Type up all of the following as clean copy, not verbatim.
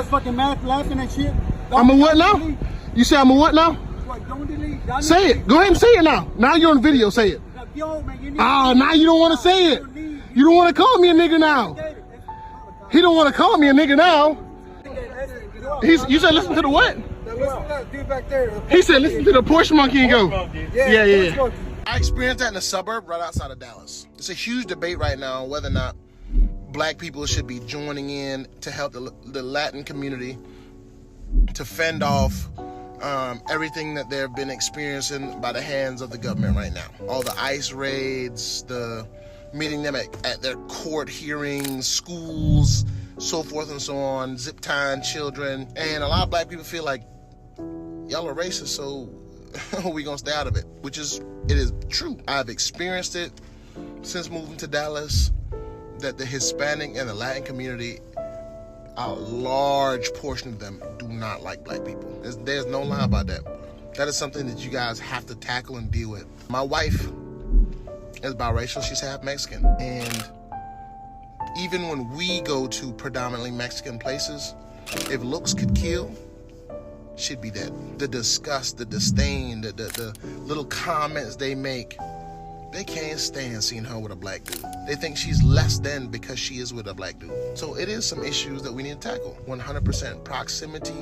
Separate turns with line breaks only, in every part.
start fucking laughing and shit.
I'm a what now? Delete. You say I'm a what now?
What, don't delete.
Say it. Go ahead and say it now. Now you're on video. Say it.
Yo, man,
now you don't want to say it. You don't want to call me a nigga now. He don't want to call me a nigga now. You said listen to the what? He said listen to the Porsche monkey and go. Yeah. I experienced that in a suburb right outside of Dallas. It's a huge debate right now whether or not black people should be joining in to help the Latin community to fend off everything that they've been experiencing by the hands of the government right now. All the ICE raids, the meeting them at their court hearings, schools, so forth and so on, zip tying children. And a lot of black people feel like, y'all are racist, so we gonna stay out of it, which it is true. I've experienced it since moving to Dallas, that the Hispanic and the Latin community, a large portion of them do not like black people. There's no lie about that. That is something that you guys have to tackle and deal with. My wife is biracial, she's half Mexican. And even when we go to predominantly Mexican places, if looks could kill, she'd be dead. The disgust, the disdain, the little comments they make, they can't stand seeing her with a black dude. They think she's less than because she is with a black dude. So it is some issues that we need to tackle. 100% proximity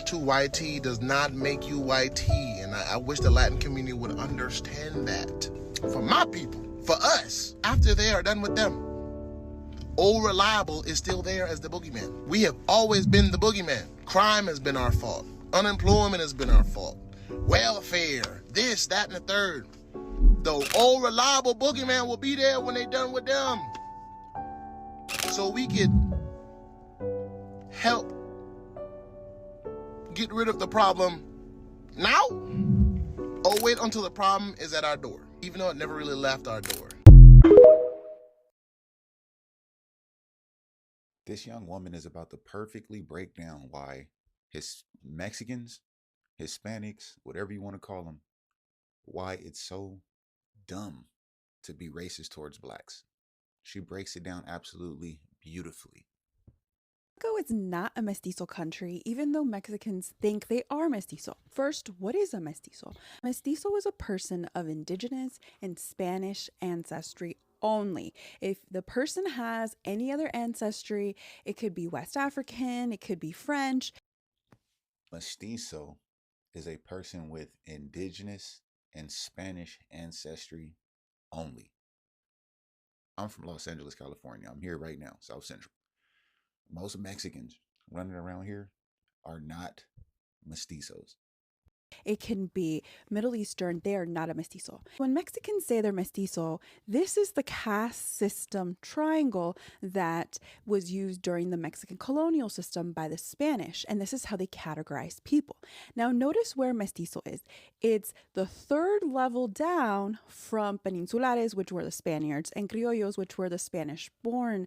to YT does not make you YT. And I wish the Latin community would understand that. For my people, for us, after they are done with them, Old Reliable is still there as the boogeyman. We have always been the boogeyman. Crime has been our fault. Unemployment has been our fault. Welfare, this, that, and the third. The Old Reliable boogeyman will be there when they done with them. So we could help get rid of the problem now, or wait until the problem is at our door, even though it never really left our door.
This young woman is about to perfectly break down why Mexicans, Hispanics, whatever you want to call them, why it's so dumb to be racist towards blacks. She breaks it down absolutely beautifully.
Mexico is not a mestizo country, even though Mexicans think they are mestizo. First, what is a mestizo? Mestizo is a person of indigenous and Spanish ancestry only. If the person has any other ancestry, it could be West African, it could be French.
Mestizo is a person with indigenous and Spanish ancestry only. I'm from Los Angeles, California. I'm here right now, South Central. Most Mexicans running around here are not mestizos.
It can be Middle Eastern. They are not a mestizo. When Mexicans say they're mestizo, this is the caste system triangle that was used during the Mexican colonial system by the Spanish. And this is how they categorize people. Now, notice where mestizo is. It's the third level down from peninsulares, which were the Spaniards, and criollos, which were the Spanish-born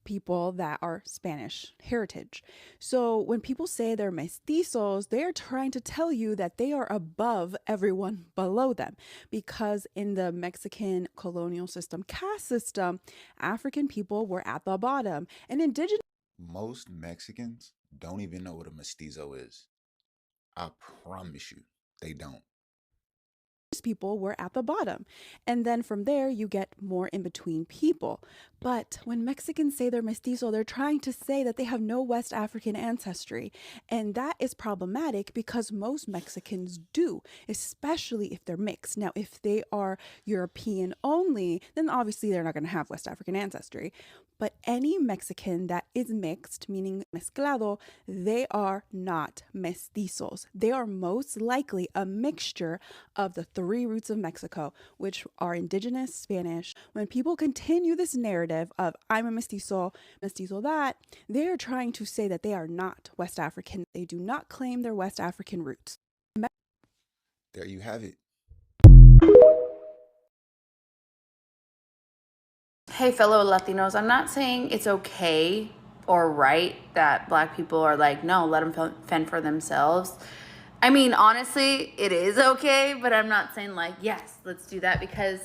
people that are Spanish heritage. So when people say they're mestizos, they're trying to tell you that they are above everyone below them, because in the Mexican colonial system, caste system, African people were at the bottom, and indigenous.
Most Mexicans don't even know what a mestizo is. I promise you, they don't.
People were at the bottom, and then from there you get more in between people. But when Mexicans say they're mestizo, they're trying to say that they have no West African ancestry, and that is problematic because most Mexicans do, especially if they're mixed. Now, if they are European only, then obviously they're not going to have West African ancestry. But any Mexican that is mixed, meaning mezclado, they are not mestizos. They are most likely a mixture of the three roots of Mexico, which are indigenous, Spanish. When people continue this narrative of I'm a mestizo, mestizo that, they are trying to say that they are not West African. They do not claim their West African roots.
There you have it.
Hey, fellow Latinos, I'm not saying it's okay or right that black people are like, no, let them fend for themselves. I mean, honestly, it is okay, but I'm not saying like, yes, let's do that, because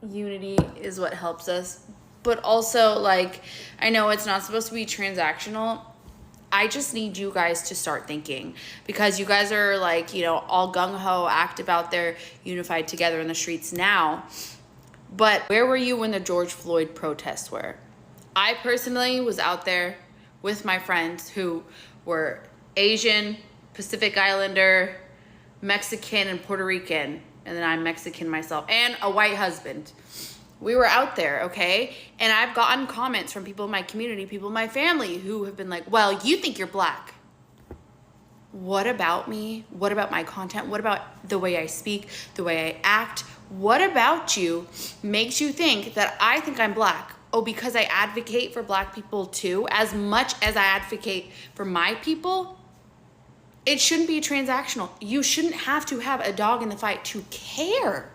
unity is what helps us. But also, like, I know it's not supposed to be transactional, I just need you guys to start thinking, because you guys are like, you know, all gung-ho, active out there, unified together in the streets now. But where were you when the George Floyd protests were? I personally was out there with my friends who were Asian, Pacific Islander, Mexican, and Puerto Rican. And then I'm Mexican myself, and a white husband. We were out there, okay? And I've gotten comments from people in my community, people in my family who have been like, well, you think you're black. What about me? What about my content? What about the way I speak, the way I act? What about you makes you think that I think I'm black? Oh, because I advocate for black people too, as much as I advocate for my people? It shouldn't be transactional. You shouldn't have to have a dog in the fight to care.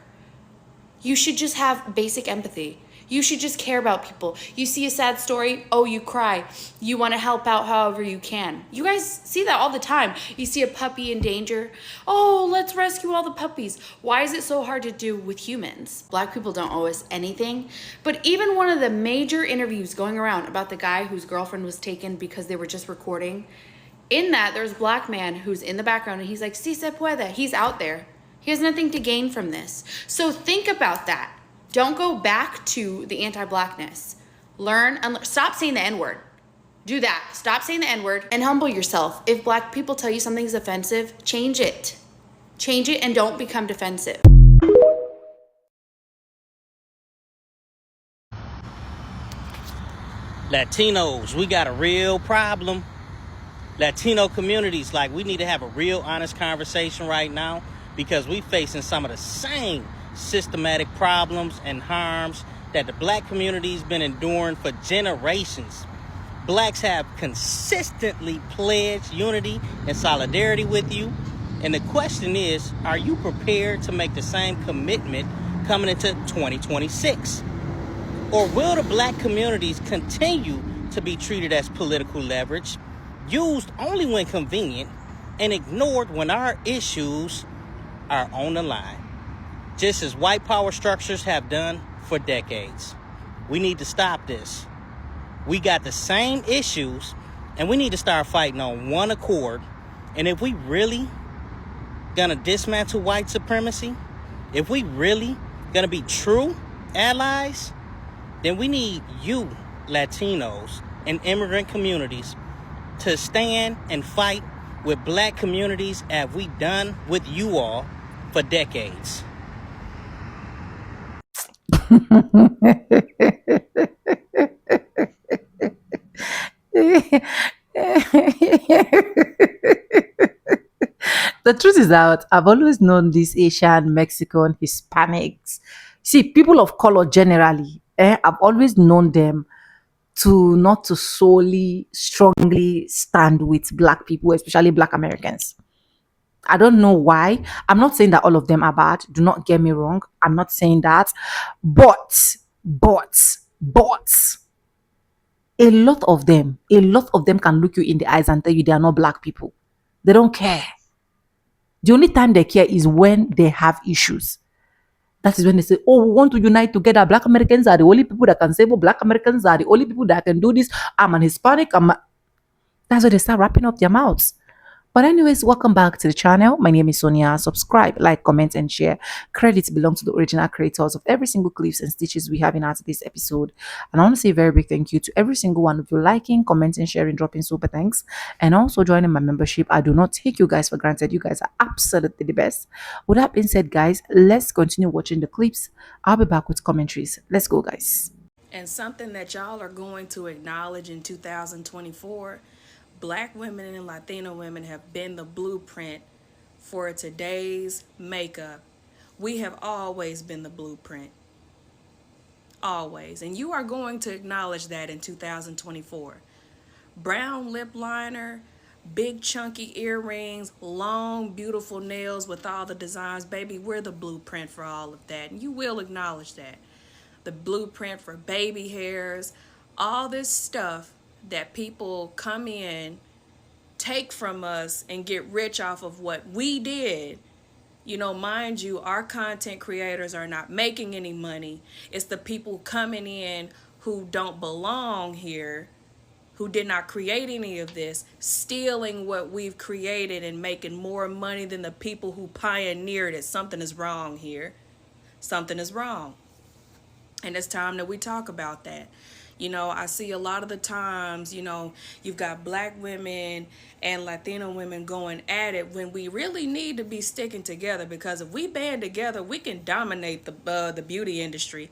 You should just have basic empathy. You should just care about people. You see a sad story, oh, you cry. You want to help out however you can. You guys see that all the time. You see a puppy in danger, oh, let's rescue all the puppies. Why is it so hard to do with humans? Black people don't owe us anything. But even one of the major interviews going around about the guy whose girlfriend was taken because they were just recording, in that there's a black man who's in the background and he's like, si se puede. He's out there. He has nothing to gain from this. So think about that. Don't go back to the anti-blackness. Learn and stop saying the N-word. Do that. Stop saying the N-word and humble yourself. If black people tell you something's offensive, change it. Change it and don't become defensive.
Latinos, we got a real problem. Latino communities, like, we need to have a real honest conversation right now, because we facing some of the same systematic problems and harms that the black community's been enduring for generations. Blacks have consistently pledged unity and solidarity with you. And the question is, are you prepared to make the same commitment coming into 2026? Or will the black communities continue to be treated as political leverage, used only when convenient, and ignored when our issues are on the line, just as white power structures have done for decades? We need to stop this. We got the same issues, and we need to start fighting on one accord. And if we really gonna dismantle white supremacy, if we really gonna be true allies, then we need you, Latinos and immigrant communities, to stand and fight with black communities as we done with you all for decades.
The truth is that I've always known these Asian, Mexican, Hispanics, see, people of color generally, I've always known them to not to solely strongly stand with black people, especially black Americans. I don't know why. I'm not saying that all of them are bad. Do not get me wrong. I'm not saying that. But a lot of them can look you in the eyes and tell you they are not black people. They don't care. The only time they care is when they have issues. That is when they say, oh, we want to unite together. Black Americans are the only people that can save. Black Americans are the only people that can do this. I'm an Hispanic. That's when they start wrapping up their mouths. But anyways, welcome back to the channel. My name is Sonia. Subscribe, like, comment, and share. Credits belong to the original creators of every single clips and stitches we have in our today's episode. And I want to say a very big thank you to every single one of you liking, commenting, sharing, dropping super thanks, and also joining my membership. I do not take you guys for granted. You guys are absolutely the best. With that being said, guys, let's continue watching the clips. I'll be back with commentaries. Let's go, guys.
And something that y'all are going to acknowledge in 2024, Black women and Latino women have been the blueprint for today's makeup. We have always been the blueprint. Always. And you are going to acknowledge that in 2024. Brown lip liner, big chunky earrings, long beautiful nails with all the designs. Baby, we're the blueprint for all of that. And you will acknowledge that. The blueprint for baby hairs, all this stuff that people come in, take from us, and get rich off of what we did. You know, mind you, our content creators are not making any money. It's the people coming in who don't belong here, who did not create any of this, stealing what we've created and making more money than the people who pioneered it. Something is wrong here. Something is wrong. And it's time that we talk about that. You know, I see a lot of the times, you know, you've got black women and Latino women going at it when we really need to be sticking together, because if we band together, we can dominate the beauty industry.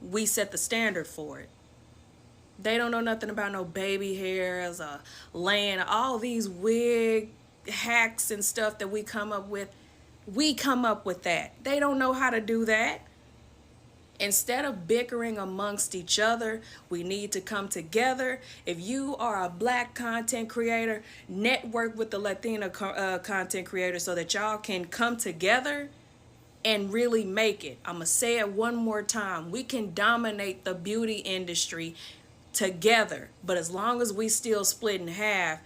We set the standard for it. They don't know nothing about no baby hairs or laying, all these wig hacks and stuff that we come up with. We come up with that. They don't know how to do that. Instead of bickering amongst each other, we need to come together. If you are a black content creator, network with the Latino content creator so that y'all can come together and really make it. I'm going to say it one more time. We can dominate the beauty industry together. But as long as we still split in half,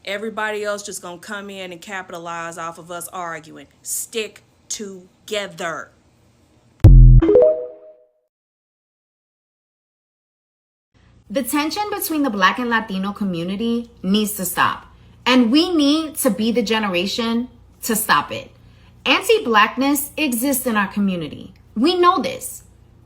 everybody else just going to come in and capitalize off of us arguing. Stick together.
The tension between the Black and Latino community needs to stop. And we need to be the generation to stop it. Anti-blackness exists in our community. We know this.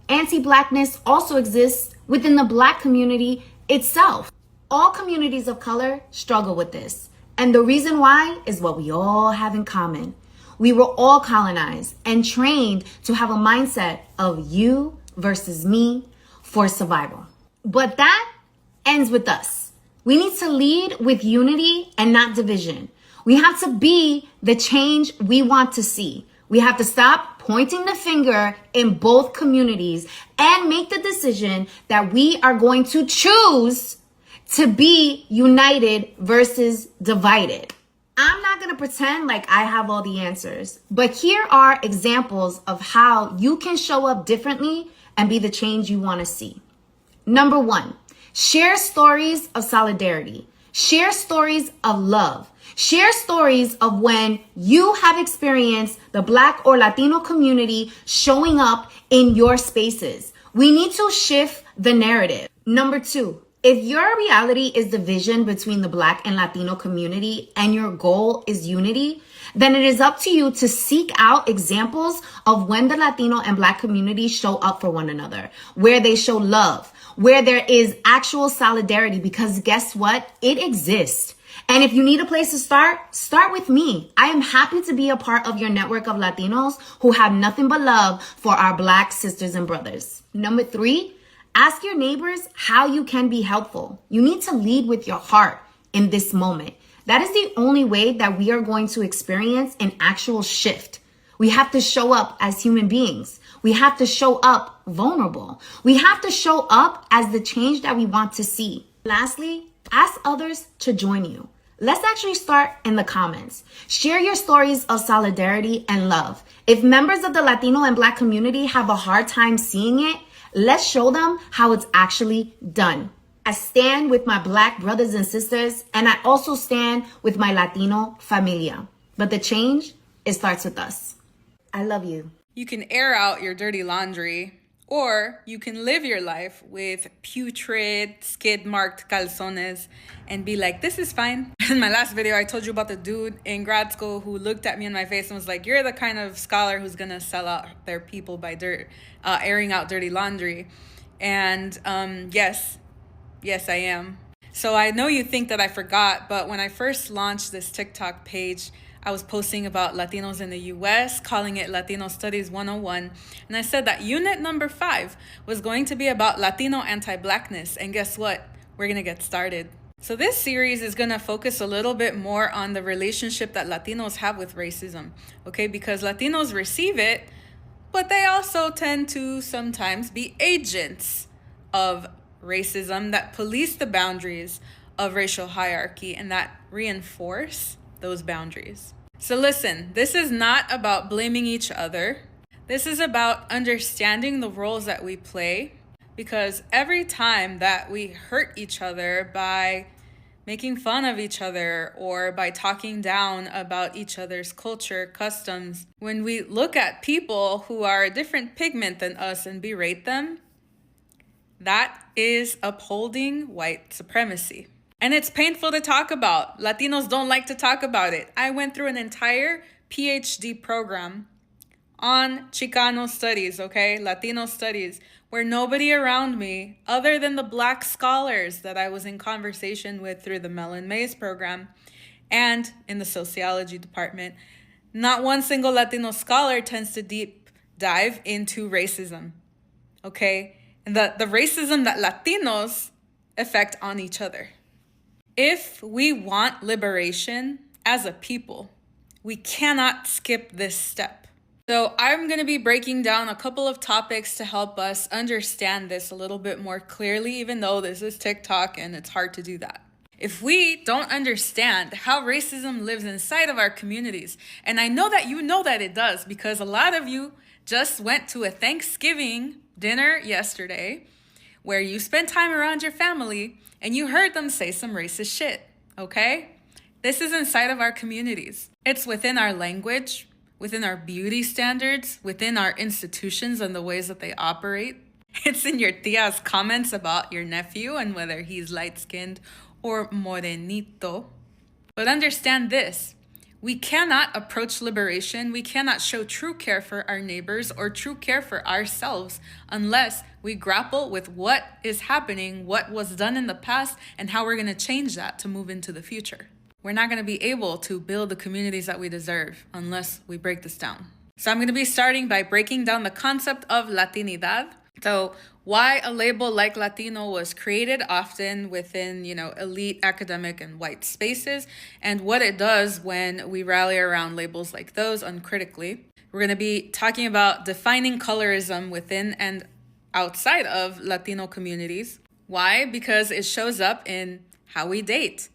Anti-blackness also exists within the Black community itself. All communities of color struggle with this. And the reason why is what we all have in common. We were all colonized and trained to have a mindset of you versus me for survival. But that ends with us. We need to lead with unity and not division. We have to be the change we want to see. We have to stop pointing the finger in both communities and make the decision that we are going to choose to be united versus divided. I'm not going to pretend like I have all the answers, but here are examples of how you can show up differently and be the change you want to see. Number 1, share stories of solidarity. Share stories of love. Share stories of when you have experienced the Black or Latino community showing up in your spaces. We need to shift the narrative. Number 2, if your reality is division between the Black and Latino community and your goal is unity, then it is up to you to seek out examples of when the Latino and Black communities show up for one another, where they show love, where there is actual solidarity, because guess what? It exists. And if you need a place to start with me. I am happy to be a part of your network of Latinos who have nothing but love for our Black sisters and brothers. Number 3, ask your neighbors how you can be helpful. You need to lead with your heart in this moment. That is the only way that we are going to experience an actual shift. We have to show up as human beings. We have to show up vulnerable. We have to show up as the change that we want to see. Lastly, ask others to join you. Let's actually start in the comments. Share your stories of solidarity and love. If members of the Latino and Black community have a hard time seeing it, let's show them how it's actually done. I stand with my Black brothers and sisters, and I also stand with my Latino familia. But the change, it starts with us. I love you.
You can air out your dirty laundry, or you can live your life with putrid, skid-marked calzones and be like, this is fine. In my last video, I told you about the dude in grad school who looked at me in my face and was like, you're the kind of scholar who's gonna sell out their people by airing out dirty laundry. And yes, I am. So I know you think that I forgot, but when I first launched this TikTok page, I was posting about Latinos in the US, calling it Latino Studies 101. And I said that unit number 5 was going to be about Latino anti-blackness. And guess what? We're gonna get started. So this series is gonna focus a little bit more on the relationship that Latinos have with racism, okay? Because Latinos receive it, but they also tend to sometimes be agents of racism that police the boundaries of racial hierarchy and that reinforce those boundaries. So listen, this is not about blaming each other. This is about understanding the roles that we play, because every time that we hurt each other by making fun of each other or by talking down about each other's culture, customs, when we look at people who are a different pigment than us and berate them, That is upholding white supremacy. And it's painful to talk about. Latinos don't like to talk about it. I went through an entire PhD program on Chicano studies, okay? Latino studies, where nobody around me, other than the Black scholars that I was in conversation with through the Mellon Mays program and in the sociology department, not one single Latino scholar tends to deep dive into racism, okay? And the racism that Latinos affect on each other. If we want liberation as a people, we cannot skip this step. So I'm going to be breaking down a couple of topics to help us understand this a little bit more clearly, even though this is TikTok and it's hard to do that. If we don't understand how racism lives inside of our communities, and I know that you know that it does because a lot of you just went to a Thanksgiving dinner yesterday where you spent time around your family and you heard them say some racist shit, okay? This is inside of our communities. It's within our language, within our beauty standards, within our institutions and the ways that they operate. It's in your tia's comments about your nephew and whether he's light-skinned or morenito. But understand this, we cannot approach liberation, we cannot show true care for our neighbors or true care for ourselves unless we grapple with what is happening, what was done in the past, and how we're gonna change that to move into the future. We're not gonna be able to build the communities that we deserve unless we break this down. So I'm gonna be starting by breaking down the concept of Latinidad. So why a label like Latino was created often within, elite academic and white spaces, and what it does when we rally around labels like those uncritically. We're going to be talking about defining colorism within and outside of Latino communities. Why? Because it shows up in how we date,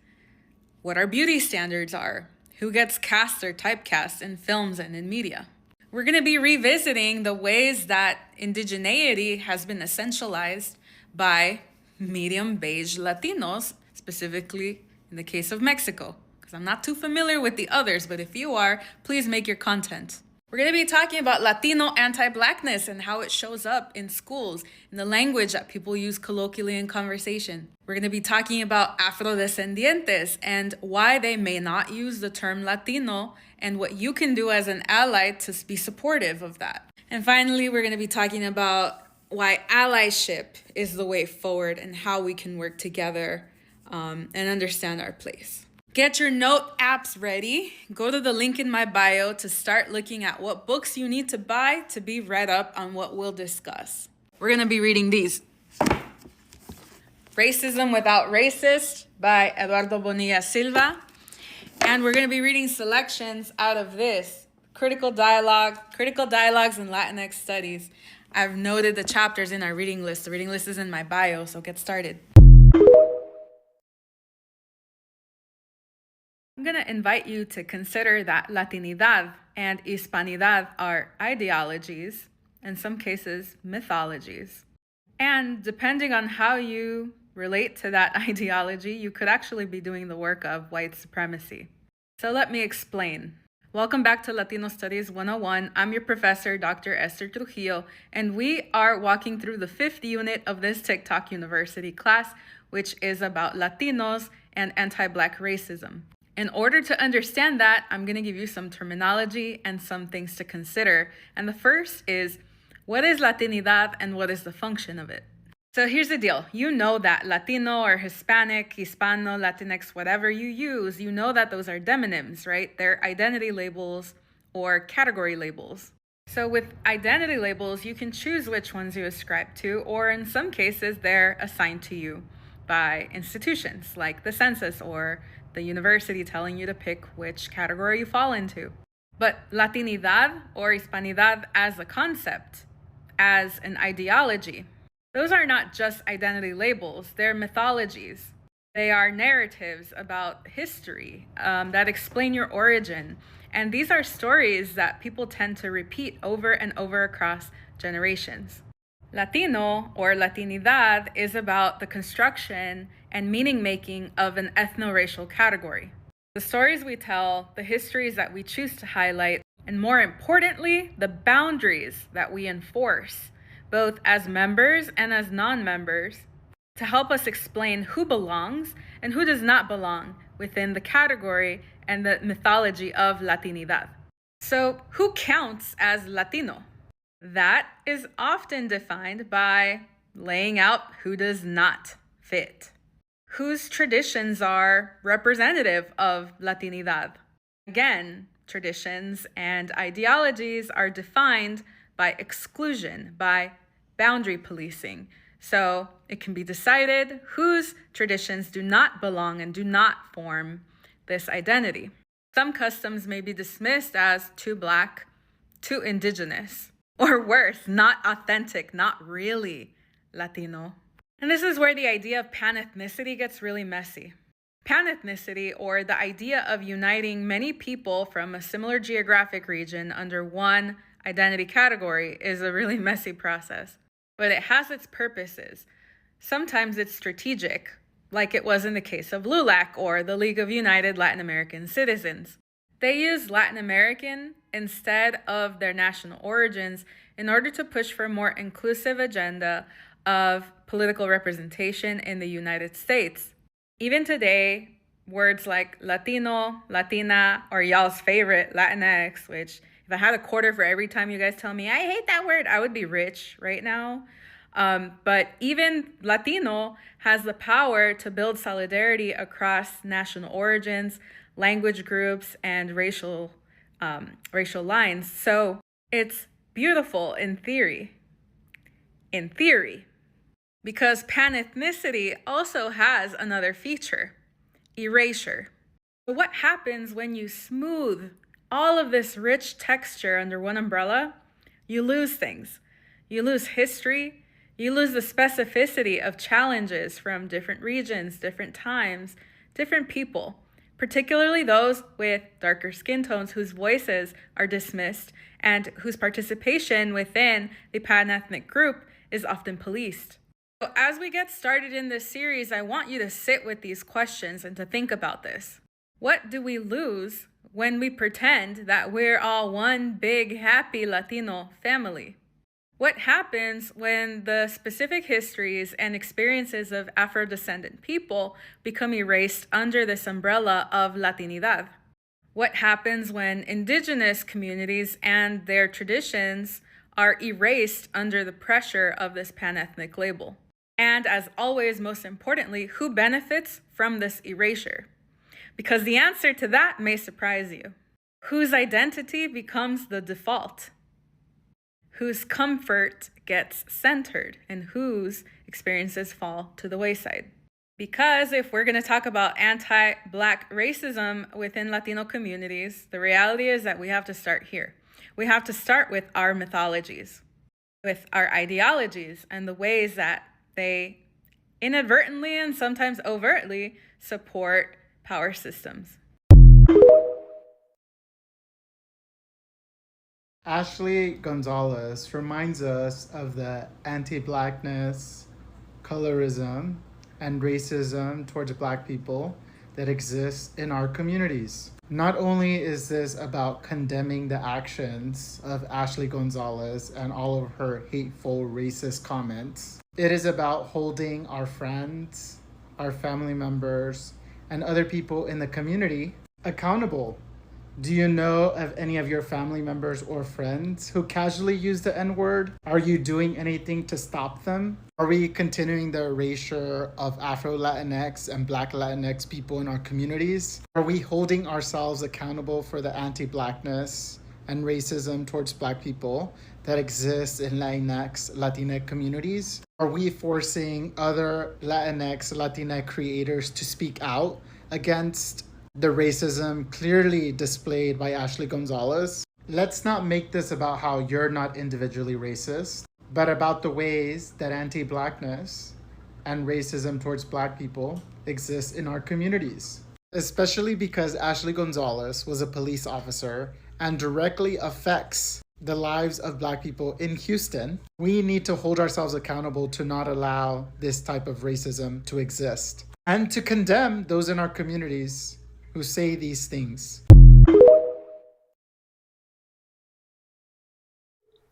what our beauty standards are, who gets cast or typecast in films and in media. We're going to be revisiting the ways that indigeneity has been essentialized by medium beige Latinos, specifically in the case of Mexico, because I'm not too familiar with the others, but if you are, please make your content. We're going to be talking about Latino anti-blackness and how it shows up in schools, in the language that people use colloquially in conversation. We're going to be talking about Afrodescendientes and why they may not use the term Latino and what you can do as an ally to be supportive of that. And finally, we're going to be talking about why allyship is the way forward and how we can work together and understand our place. Get your note apps ready. Go to the link in my bio to start looking at what books you need to buy to be read up on what we'll discuss. We're going to be reading these. Racism Without Racist by Eduardo Bonilla Silva. And we're going to be reading selections out of this, Critical Dialogues in Latinx Studies. I've noted the chapters in our reading list. The reading list is in my bio, so get started. I'm going to invite you to consider that Latinidad and Hispanidad are ideologies, in some cases mythologies. And depending on how you relate to that ideology, you could actually be doing the work of white supremacy. So let me explain. Welcome back to Latino Studies 101. I'm your professor, Dr. Esther Trujillo, and we are walking through the 5th unit of this TikTok University class, which is about Latinos and anti-Black racism. In order to understand that, I'm going to give you some terminology and some things to consider. And the first is, what is Latinidad and what is the function of it? So here's the deal. You know that Latino or Hispanic, Hispano, Latinx, whatever you use, you know that those are demonyms, right? They're identity labels or category labels. So with identity labels, you can choose which ones you ascribe to, or in some cases, they're assigned to you by institutions like the census or the university telling you to pick which category you fall into. But Latinidad or Hispanidad as a concept, as an ideology, those are not just identity labels, they're mythologies. They are narratives about history that explain your origin. And these are stories that people tend to repeat over and over across generations. Latino or Latinidad is about the construction and meaning making of an ethno-racial category. The stories we tell, the histories that we choose to highlight, and more importantly, the boundaries that we enforce both as members and as non-members, to help us explain who belongs and who does not belong within the category and the mythology of Latinidad. So, who counts as Latino? That is often defined by laying out who does not fit, whose traditions are representative of Latinidad. Again, traditions and ideologies are defined by exclusion, by boundary policing. So it can be decided whose traditions do not belong and do not form this identity. Some customs may be dismissed as too Black, too indigenous, or worse, not authentic, not really Latino. And this is where the idea of pan-ethnicity gets really messy. Pan-ethnicity, or the idea of uniting many people from a similar geographic region under one identity category, is a really messy process. But it has its purposes. Sometimes it's strategic, like it was in the case of LULAC or the League of United Latin American Citizens. They used Latin American instead of their national origins in order to push for a more inclusive agenda of political representation in the United States. Even today, words like Latino, Latina, or y'all's favorite, Latinx, which if I had a quarter for every time you guys tell me, I hate that word, I would be rich right now. But even Latino has the power to build solidarity across national origins, language groups, and racial lines. So it's beautiful in theory. Because pan-ethnicity also has another feature, erasure. But what happens when you smooth all of this rich texture under one umbrella? You lose things. You lose history. You lose the specificity of challenges from different regions, different times, different people, particularly those with darker skin tones whose voices are dismissed and whose participation within the pan-ethnic group is often policed. So as we get started in this series, I want you to sit with these questions and to think about this. What do we lose when we pretend that we're all one big, happy Latino family? What happens when the specific histories and experiences of Afro-descendant people become erased under this umbrella of Latinidad? What happens when indigenous communities and their traditions are erased under the pressure of this pan-ethnic label? And as always, most importantly, who benefits from this erasure? Because the answer to that may surprise you. Whose identity becomes the default? Whose comfort gets centered and whose experiences fall to the wayside? Because if we're going to talk about anti-Black racism within Latino communities, the reality is that we have to start here. We have to start with our mythologies, with our ideologies, and the ways that they inadvertently and sometimes overtly support power systems.
Ashley Gonzalez reminds us of the anti-Blackness, colorism, and racism towards Black people that exists in our communities. Not only is this about condemning the actions of Ashley Gonzalez and all of her hateful racist comments, it is about holding our friends, our family members, and other people in the community accountable. Do you know of any of your family members or friends who casually use the N-word? Are you doing anything to stop them? Are we continuing the erasure of Afro-Latinx and Black Latinx people in our communities? Are we holding ourselves accountable for the anti-Blackness and racism towards Black people that exists in Latinx, Latina communities? Are we forcing other Latinx, Latina creators to speak out against the racism clearly displayed by Ashley Gonzalez? Let's not make this about how you're not individually racist, but about the ways that anti-Blackness and racism towards Black people exists in our communities. Especially because Ashley Gonzalez was a police officer and directly affects the lives of Black people in Houston, we need to hold ourselves accountable to not allow this type of racism to exist and to condemn those in our communities who say these things.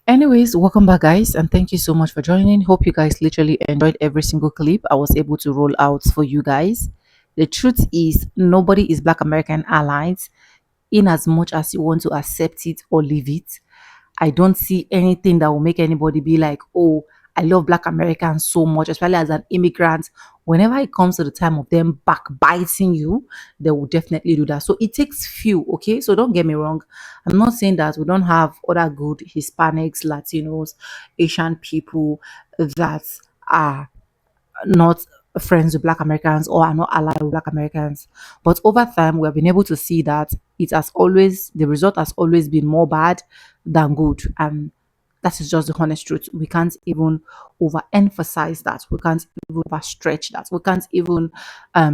Anyways, welcome back, guys, and thank you so much for joining. Hope you guys literally enjoyed every single clip I was able to roll out for you guys. The truth is, nobody is Black American allies, in as much as you want to accept it or leave it. I don't see anything that will make anybody be like, oh, I love Black Americans so much, especially as an immigrant. Whenever it comes to the time of them backbiting you, they will definitely do that. So it takes few, okay? So don't get me wrong. I'm not saying that we don't have other good Hispanics, Latinos, Asian people that are not friends with Black Americans or are not allied with Black Americans. But over time, we have been able to see that the result has always been more bad than good. And that is just the honest truth. We can't even overemphasize that. We can't even overstretch that. We can't even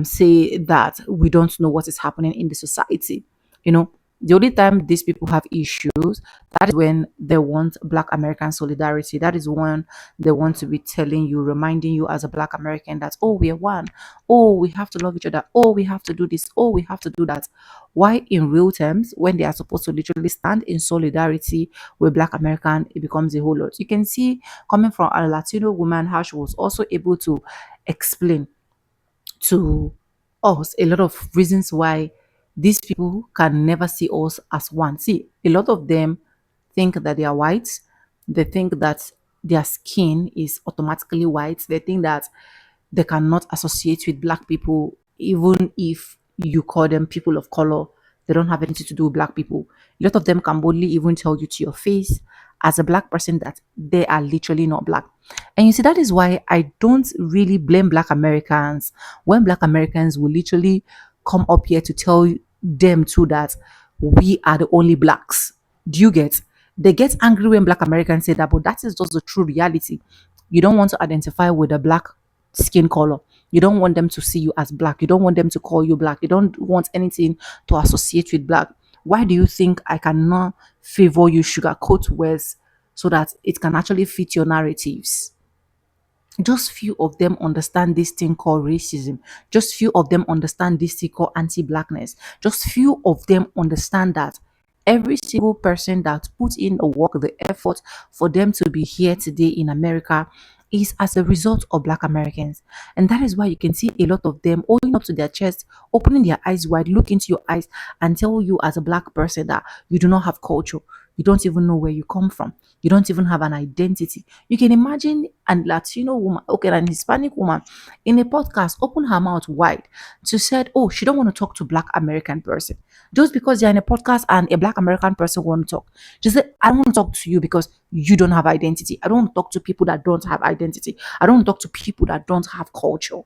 say that we don't know what is happening in the society. You know, the only time these people have issues, that is when they want Black American solidarity. That is when they want to be telling you, reminding you as a Black American that, oh, we are one. Oh, we have to love each other. Oh, we have to do this. Oh, we have to do that. Why, in real terms, when they are supposed to literally stand in solidarity with Black American, it becomes a whole lot. You can see, coming from a Latino woman, how she was also able to explain to us a lot of reasons why these people can never see us as one. See, a lot of them think that they are white. They think that their skin is automatically white. They think that they cannot associate with black people, even if you call them people of color. They don't have anything to do with black people. A lot of them can boldly even tell you to your face as a black person that they are literally not black. And you see, that is why I don't really blame Black Americans when Black Americans will literally come up here to tell them too that we are the only blacks. Do you get? They get angry when Black Americans say that, but that is just the true reality. You don't want to identify with a black skin color. You don't want them to see you as black. You don't want them to call you black. You don't want anything to associate with black. Why do you think I cannot favor you sugarcoat words so that it can actually fit your narratives? Just few of them understand this thing called racism. Just few of them understand this thing called anti-blackness. Just few of them understand that every single person that puts in the work, the effort for them to be here today in America is as a result of Black Americans. And that is why you can see a lot of them holding up to their chest, opening their eyes wide, look into your eyes, and tell you as a black person that you do not have culture. You don't even know where you come from. You don't even have an identity. You can imagine a Latino woman, okay, an Hispanic woman in a podcast open her mouth wide to said, oh, she don't want to talk to Black American person. Just because you're in a podcast and a Black American person want to talk. She said, I don't want to talk to you because you don't have identity. I don't want to talk to people that don't have identity. I don't want to talk to people that don't have culture.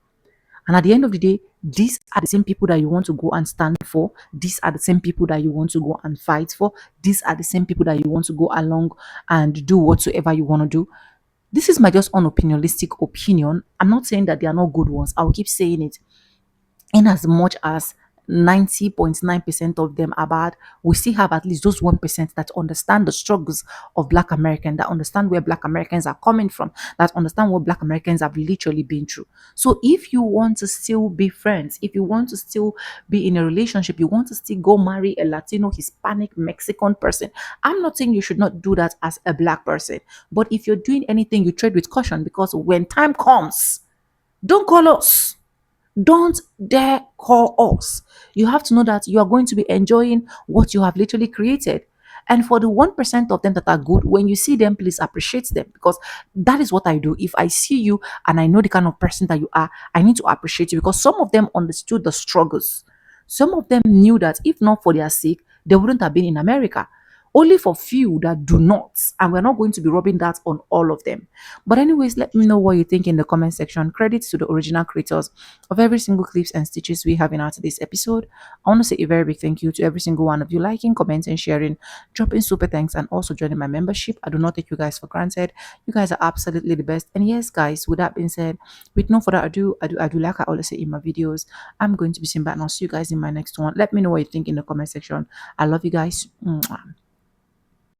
And at the end of the day, these are the same people that you want to go and stand for. These are the same people that you want to go and fight for. These are the same people that you want to go along and do whatsoever you want to do. This is my just unopinionistic opinion. I'm not saying that they are not good ones. I'll keep saying it. In as much as 90.9% of them are bad, we still have at least those 1% that understand the struggles of Black Americans, that understand where Black Americans are coming from, that understand what Black Americans have literally been through. So if you want to still be friends, if you want to still be in a relationship, you want to still go marry a Latino, Hispanic, Mexican person, I'm not saying you should not do that as a Black person. But if you're doing anything, you tread with caution, because when time comes, don't call us. Don't dare call us. You have to know that you are going to be enjoying what you have literally created. And for the 1% of them that are good, when you see them, please appreciate them, because that is what I do. If I see you and I know the kind of person that you are, I need to appreciate you, because some of them understood the struggles. Some of them knew that if not for their sake, they wouldn't have been in America. Only for few that do not, and we're not going to be rubbing that on all of them. But anyways, let me know what you think in the comment section. Credits to the original creators of every single clips and stitches we have in our today's episode. I want to say a very big thank you to every single one of you liking, commenting, sharing, dropping super thanks, and also joining my membership. I do not take you guys for granted. You guys are absolutely the best. And yes, guys, with that being said, with no further ado, like I always say in my videos, I'm going to be seeing back, and I'll see you guys in my next one. Let me know what you think in the comment section. I love you guys. Mwah.